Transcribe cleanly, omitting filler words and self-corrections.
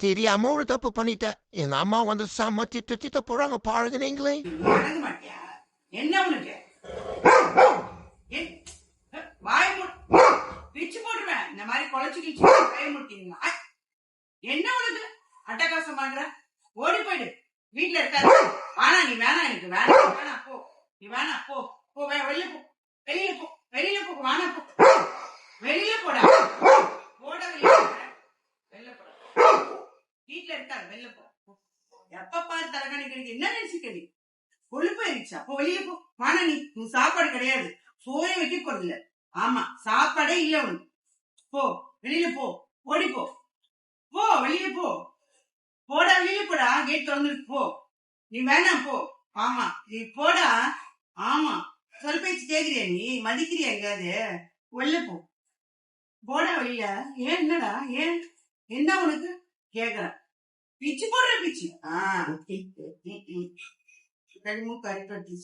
தெரியாம ஒரு தப்பு பண்ணிட்டேன். எங்க அம்மா வந்து செம்ம திட்ட போறாங்க பாருங்க நீங்களே. அடங்க மாட்டியா? என்ன உனக்கு? வாய் பிச்சு போட்டுருவேன். இந்த மாதிரி குலைச்சு கிச்சு வாய முட்டிங்களா? என்ன உனக்கு அட்டகாசம் பண்ற? ஓடி போயிடு. வீட்டுல இருக்காது. ஆனா நீ வேணாம், எனக்கு வேணாம், வேணாம் போ. நீ வேணாம் போ, போ வெளியில போ, வெளியில போ, வெளியில போ, வேணாம் போ, வெளியில போடா, போட வெளியில வெளில போட. வீட்டுல இருக்காது, வெளில போ. எப்ப பாரு தலகாணி கிடைக்கு. என்ன நினைச்சுக்கடி? கொழுப்பு ஆயிடுச்சு. அப்போ வெளியே போ. வானா நீ சாப்பாடு கிடையாது, சோறை வைக்க போறது இல்ல. ஆமா, சாப்பாடே இல்ல உனக்கு. போ வெளியில போ, ஓடி போ, போ வெளியில போ, போடா வெளியில போடா. கேட் திறந்துருக்கு போ. நீ வேணாம் போ. ஆமா நீ போடா. ஆமா சொல் பேச்சு கேக்குறியா? நீ மதிக்கிறியா? எங்காவது வெளில போ, போடா வெளியில. ஏன் என்னடா? ஏன் என்ன உனக்கு கேக்குற? பிச்சு போடுற பிச்சு. மூக்கு அடிப்பட்டு